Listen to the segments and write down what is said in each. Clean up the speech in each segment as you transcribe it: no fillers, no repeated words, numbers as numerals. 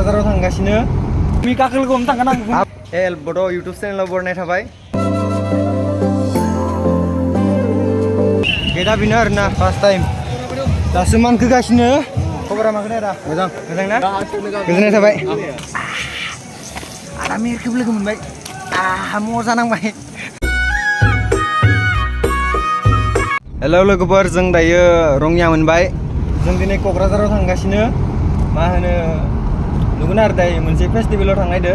क'क्राझाराव थांगासिनो मी गाखोलोगो हमनो थांगोन आं एल बड' इउटुब चेनेलाव बरनाय थाबाय गेटआ बेनो आरोना फार्स्ट टाइम दासो मानखोगासिनो खबरा माखो नायरा मोजां ना गोजोननाय थाबाय आराम एरखोब लोगो मोनबाय मजा नांबाय हेलौ लोगोफोर जों दायो रङिया मोनबाय जों दिनै क'क्राझाराव थांगासिनो मा होनो नुगोन आरो दायो मोनसे फेस्टिभेलाव थांनायदो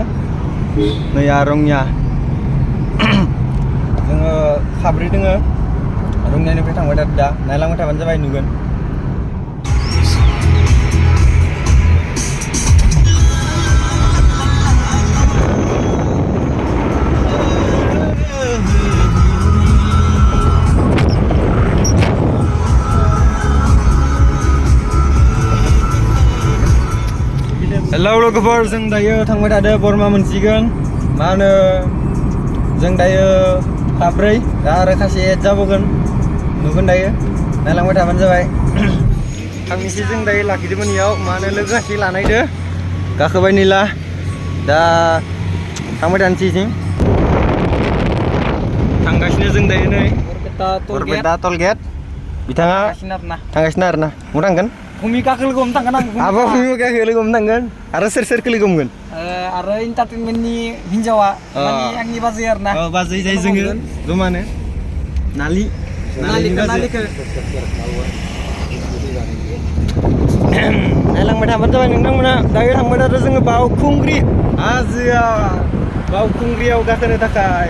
नै रङिया जोङो साब्रै दोङो रङियानिफ्राय थांबाय दा नायलांबाय थाबानो जाबाय नुगोन हेलौ लोगोफोर जों दायो थांबाय थादों बरमा मोनसिगोन मा होनो जों दायो साब्रै दा आरो सासे एड जाबावगोन नुगोन दायो नायलांबाय थाबानो जाबाय थांनोसै जों दायो लाखिदोंमोन इयाव मा होनो लोगो सासे लानायदो गाखोबाय निला दा थांबाय थानोसै इथिं थांगासिनो जों दायो नै बरपेटा टल गेट बिथाङा थांगासिनो आरोना बहा थांगोन भुमि गाखोलोगो हमनो थांगोन आं आबा भुमि गाखोलोगो हमनो थांगोन आरो सोरखौ लोगो हमगोन आरो एन्टारटेनमेन्टनि हिन्जावा माने आंनि बाजै आरोना बाजै जाय जोङो जमानो नालिखौ नायलांबाय थाबानो जाबाय नोंथांमोना दायो थांबाय थादों जोङो बावखुंग्रि हाजोआव बावखुंग्रियाव गाखोनो थाखाय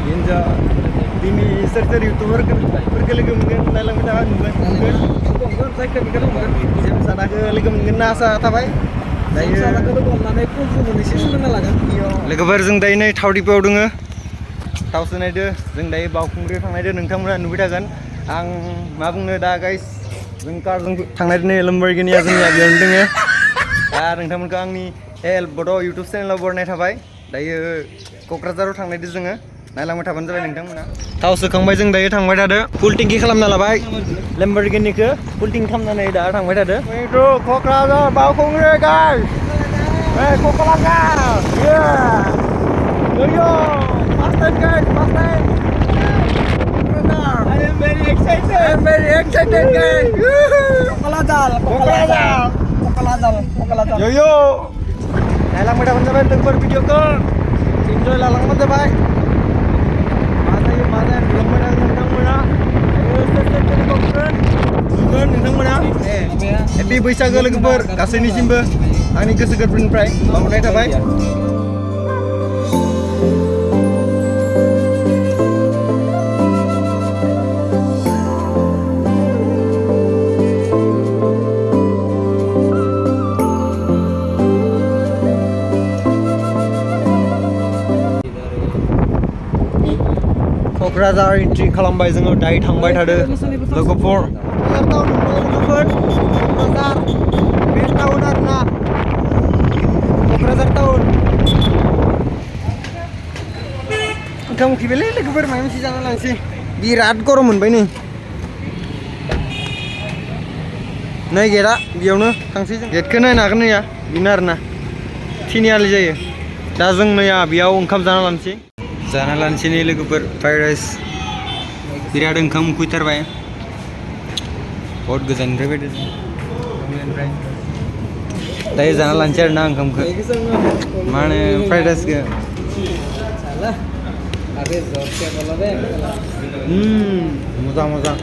हिन्जाव दिनै सोर इउटुबारफोरखौ लोगो मोनगोन नायलांबाय थाबा नुगोन सादाखौ लोगो मोनगोन ना आसा थाबाय लोगोफोर जों दायो नै थाव डिपोआव दङ थाव सोनायदो जों दायो बावखुंग्रियाव थांनायदो नोंथांमोना नुबाय थागोन आं मा बुंनो दा गाइस जों कारजों थांनायदो नै लेम्बरगिनिया जोंनिया बेयावनो दङ दा नोंथांमोनखौ आंनि एल बड' इउटुब चेनेलाव बरनाय थाबाय दायो क'क्राझाराव थांनायदो जोङो नायलांबाय थाबानो जाबाय नोंथांमोना थाव सोखांबाय जों दायो थांबाय थादो फुल टेंकि खालामना लाबाय लेम्बरगिनिखौ फुल टेंकि खालामनानै दा थांबाय थादो क'क्राझार बावखुंग्रि guys Kokrajhar first time guys first time I am very excited guys K'Kra'zar yo nailangbaय थाबानो जाबाय लोगोफोर भिडिअखौ इन्जय लालांबानो जाबाय मा जायो नुलांबाय थागोन नोंथांमोना नुगोन नोंथांमोना हेपि बैसागो लोगोफोर गासैनिसिमबो आंनि गोसो गोरबोनिफ्राय बावहरनाय थाबाय क'क्राझार एन्ट्रि खालामबाय जोङो दायो थांबाय थादो लोगोफोर क'क्राझार बे टाउन आरोना क'क्राझार टाउन ओंखाम उखैबायलै लोगोफोर माबा मोनसे जाना लांसै बिराद गरम मोनबाय नै गेटआ बेयावनो थांसै जों गेटखौ नायनो हागोन नैया बेनो आरोना थिनियालि जायो दा जों नैया बेयाव ओंखाम जाना लानोसै नै लोगोफोर फ्राइड राइस बिराद ओंखाम उखैथारबाय बहुत गोजाननिफ्राय फैदों दायो जाना लानोसै आरोना ओंखामखौ मा होनो फ्राइड राइसखौ मोजां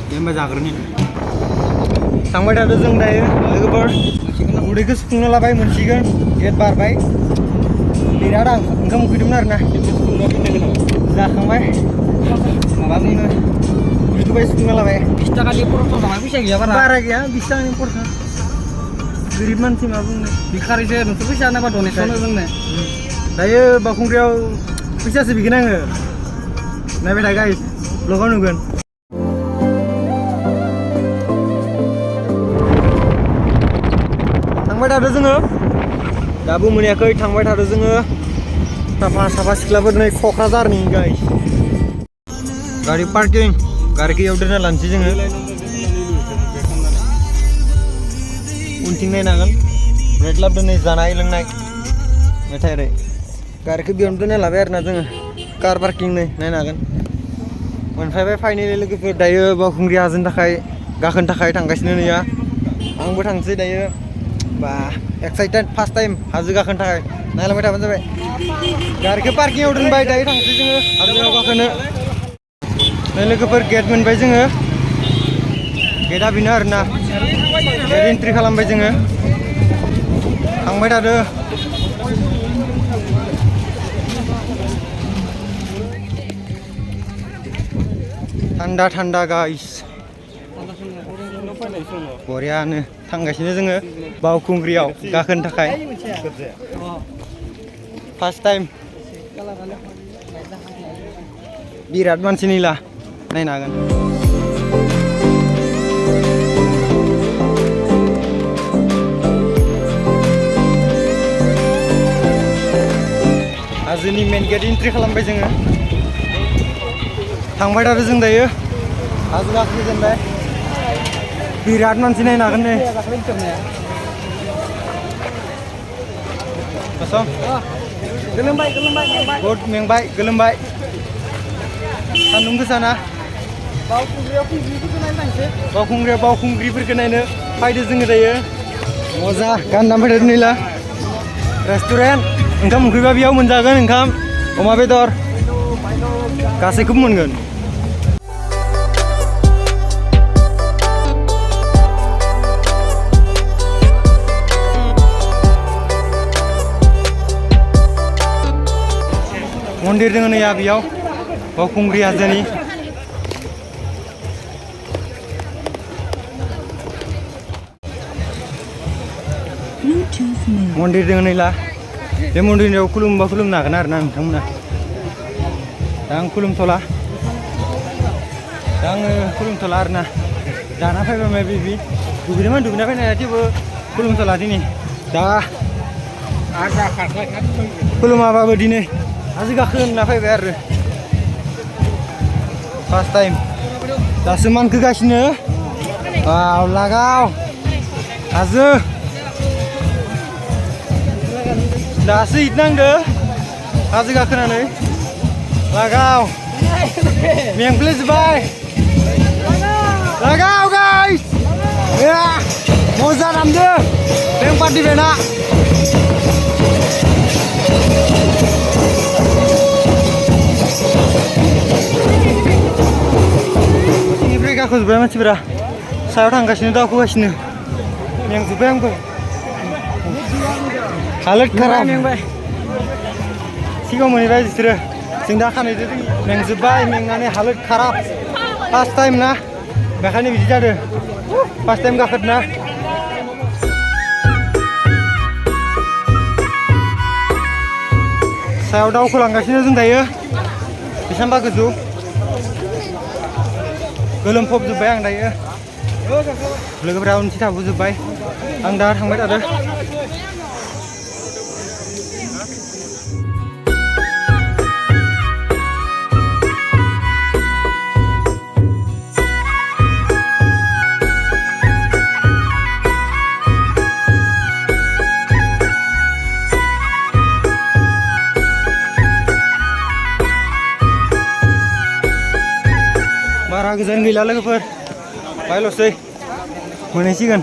दे होमबा जाग्रोनि थांबाय थादो जों दायो लोगोफोर उदैखौ सुफुंना लाबाय मोनसिगोन गेट बारबाय बिराद आं ओंखाम उखैदोंमोन आरोना जाखांबाय माबा बुंनो उदैखौबाय सुफुंना लाबाय 20 थाखानि परथा जानाय फैसा गैया बारा गैया 20 थाखानि परथा गोरिब मानसि मा बुंनो भिखारिसो नोंसोर फैसा नाबा डनेसन जोंनो दायो बावखुंग्रियाव फैसासो बिगोन आङो नायबाय था गाइस ब्लगाव नुगोन थांबाय थादो जोङो दाबो मोनायाखै थांबाय थादो जोङो साफा सिख्लाफोर नै क'क्राझारनि गाइस गारि पार्किं गारिखौ इयाव दोनना लानोसै जोङो उनथिं नायनो हागोन रेड लाब दोनै जानाय लोंनाय मेथाइ ओरै गारिखौ बेयावनो दोनना लाबाय आरोना जोङो कार पार्किं नै नायनो हागोन मोनफैबाय फाइनेलि लोगोफोर दायो बावखुंग्रि हाजोनि थाखाय गाखोनो थाखाय थांगासिनो नैया आंबो थांसै दायो बा एक्साइटेड फार्स्ट टाइम हाजो गाखोनो थाखाय नायलांबाय थाबानो जाबाय गारिखौ पार्किंआव दोनबाय दायो थांसै जोङो हाजोआव गाखोनो लोगोफोर गेट मोनबाय जोङो गेटआ बेनो आरोना गेट एन्ट्रि खालामबाय जोङो थांबाय थादो थान्दा थान्दा गाइस बरियानो थांगासिनो जोङो बावखुंग्रियाव गाखोनो थाखाय फार्स्ट टाइम बिराद मानसि निला नायनो हागोन हाजोनि मेन गेट एन्ट्रि खालामबाय जोङो थांबाय थादो जों दायो हाजो गाखोजेनबाय बिराद मानसि नायनो हागोन नै कसम बहुद मेंबाय गोलोमबाय सान्दुं गोसाना बावखुंग्रिफोरखौ नायनो फैदो जोङो दायो मजा गानना फैदो नैला रेस्टुरेन्ट ओंखाम उखैबा बेयाव मोनजागोन ओंखाम अमा बेदर गासैखौबो मोनगोन मन्दिर दङ नै बेयाव बावखुंग्रि हाजोनि मन्दिर दङ नैला बे मन्दिराव खुलुमबा खुलुमनो हागोन आरोना नोंथांमोना दा आं खुलुमथ'ला आरोना जाना फैबाय माय बिबि दुगैदोंमोन दुगैना फैनाया थेवबो खुलुमथ'ला दिनै दा खुलुमाबाबो दिनै हाजो गाखो होनना फैबाय आरो फार्स्ट टाइम दासो मानखोगासिनो वाव लागाव हाजो दासो हिट नांदो हाजो गाखोनानै लागाव मेंफ्लेजोब्बाय लागाव गाइस मजा नामदो बें पार्टि बेना बेनिफ्राय गाखोजोब्बाय मानसिफोरा सायाव थांगासिनो दावखोगासिनो मेंजोब्बाय आंबो हालोद खाराब सिगाङाव मोनहैबाय बिसोरो जों दा खानायजों मेंजोब्बाय मेंनानै हालोद खाराब फार्स्ट टाइम ना बेखायनो बिदि जादों फार्स्ट टाइम गाखोदोंना सायाव दावखोलांगासिनो जों दायो बेसेबांबा गोजौ गोलोमफबजोब्बाय आं दायो लोगोफोरा उनथि थाबोजोब्बाय आं दा थांबाय थादों बारा गोजान गैला लोगोफोर बायल'सै मोनहैसिगोन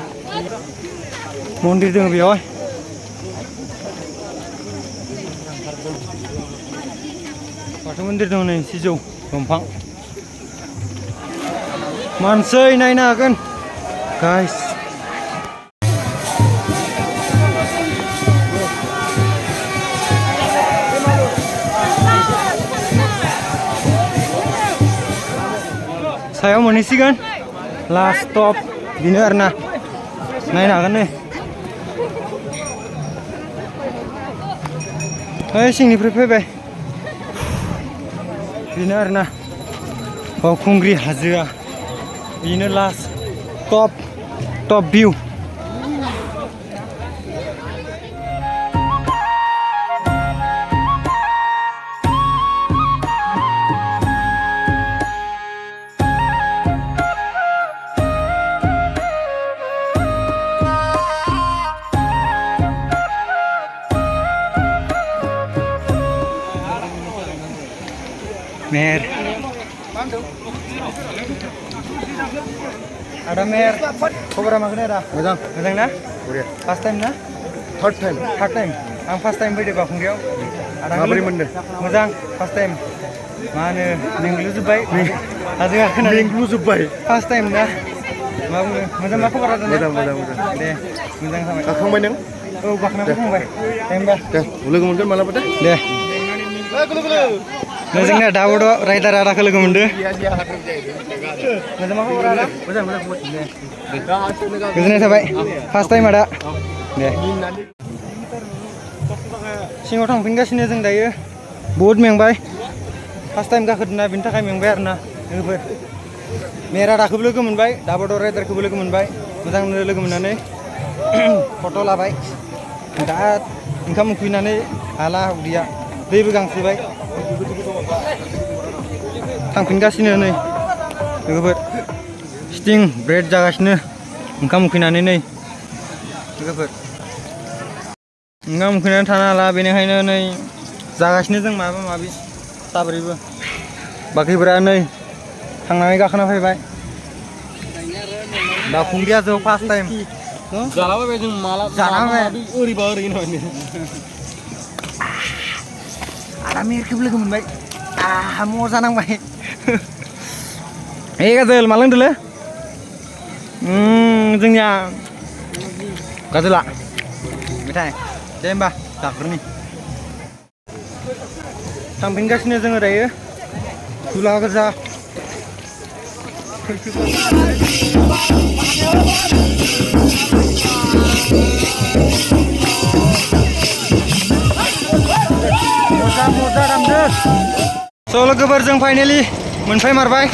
मन्दिर दङ बेयावहाय बाथौ मन्दिर दङ नै सिजौ दंफां मानसि नायनो हागोन गाइस सायाव मोनहैसिगोन लास्ट स्टप बेनो आरोना नायनो हागोन नै सिंनिफ्राय फैबाय बेनो आरोना बावखुंग्रि हाजोआ बेनो लास्ट टप भिउ Mer. Ada Mer. Khobra magna ada. Moजां na? First time na? Third time. Third time. Ang first time fैदो बावखुंग्रियाव. माबोरै मोनदों? मोजां first time. मा होनो मेंग्लुजोब्बाय. हाजो गाखोनानै मेंग्लुजोब्बाय। First time ना? मा बुङो? मोजां मा खबर आदा? मोजां। दे मोजां जाबाय। गाखांबाय नों? औ गाखोना फैखांबाय। दे होमबा। दे लोगो मोनगोन मालाबा दे। दे। जोंना दाबोद राइडार आदाखौ लोगो मोनदो। मोजां मा खबर आदा? मोजां। दे। गोजोननाय थाबाय। फार्स्ट टाइम आदा। दे। सिङाव थांफिनगासिनो जों दायो। बहुद मेंबाय। फार्स्ट टाइम गाखोदोंना बेनि थाखाय मेंबाय आरोना लोगोफोर। मेरा दाखौबो लोगो मोनबाय, दाबोद राइडारखौबो लोगो मोनबाय। मोजांनो लोगो मोननानै फट' लाबाय। दा ओंखाम उखैनानै हाला उदैया। दैबो गांसोबाय। थांफिनगासिनो नै लोगोफोर। स्टिं ब्रेड जागासिनो ओंखाम उखैनानै नै लोगोफोर। ओंखाम उखैनानै थानो हाला बेनिखायनो नै जागासिनो जों माबा माबि साब्रैबो। बाखिफोरा नै थांनानै गाखोना फैबाय। बावखुंग्रि हाजोआव फार्स्ट टाइम। जालाबाय जों जालाबाय। ओरैबा ओरै होनबाय। आदा मेरखौबो लोगो मोनबाय। मजा नांबाय। गाजोल मा लोंदोलै? जोंनिया गाजोला मेथाइ। दे होमबा जाग्रोनि। थांफिनगासिनो जोङो दायो। धुला गोजा। मोजा दामदो। स' लोगोफोर जों फाइनेलि मोनफैमारबाय।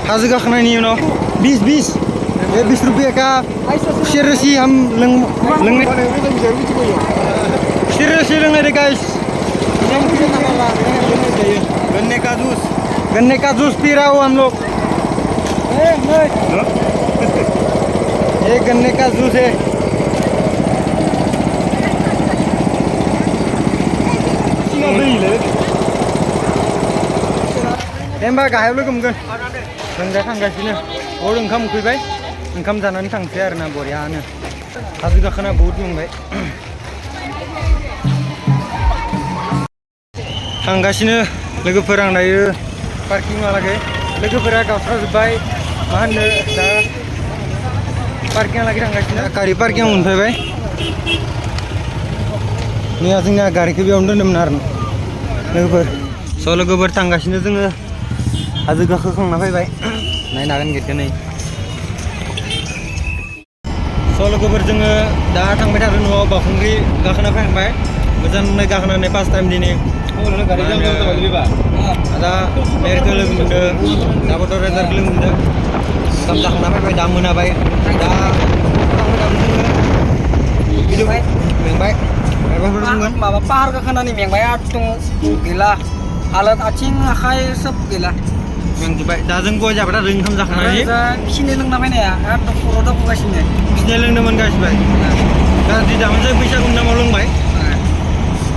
हाजो गाखोनायनि उनाव 20 रुपये का खुसेर रोसि लोंनाय खुसेर रोसि लोंनाय दे गाइस। गन्ने का जूस पी रहा हूँ हम लोग। ये गन्ने का जूस है। दे होमबा गाहायाव लोगो मोनगोन। जों दा थांगासिनो। बहुद ओंखाम उखैबाय। ओंखाम जानानै थांसै आरोना बरियानो। हाजो गाखोना बहुद मेंबाय। थांगासिनो लोगोफोर आं दायो पार्किंहालागै। लोगोफोरा गावस्राजोब्बाय। मा होनो दा पार्किंहालागै थांगासिनो। गारि पार्किंआव मोनफैबाय। मैया जोंना गारिखौ बेयावनो दोन्दोंमोन आरो लोगोफोर। स' लोगोफोर थांगासिनो जोङो। हाजो गाखोखांना फैबाय। नायनो हागोन गेटखौ नै। स' लोगोफोर जोङो दा थांबाय थादों न'आव बावखुंग्रि गाखोना फैखांबाय। मोजाङै गाखोनानै फार्स्ट टाइम दिनै। दा मेरखौ लोगो मोनदों। दाबोद राइडारखौ लोगो मोनदों। ओंखाम जाखांना फैबाय दा मोनाबाय। दा थांबाय थादों जोङो। गिदिंबाय मेंबाय। माबाफोर बुंगोन? माबा पाहार गाखोनानै मेंबाय आदुं गैला। हालोद आथिं आखाइ सोब गैला। मेंजोब्बाय। दा जों गय जाबाय थादों ओंखाम जाखांनानै। फिसिनो लोंना फैनाया एकदम खर' दावखोगासिनो। फिसिनाय लोंदोंमोन गासिबो। गाज्रि दामोन जों बैसागुनि नामाव लोंबाय।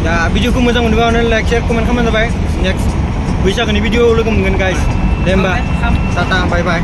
दा भिडिअखौ मोजां मोनोबा लाइक शेयार कमेन्ट खालामबानो जाबाय। नेक्स्ट बैसागोनि भिडिअ लोगो मोनगोन गाइस। दे होमबा टाटा बाय बाय।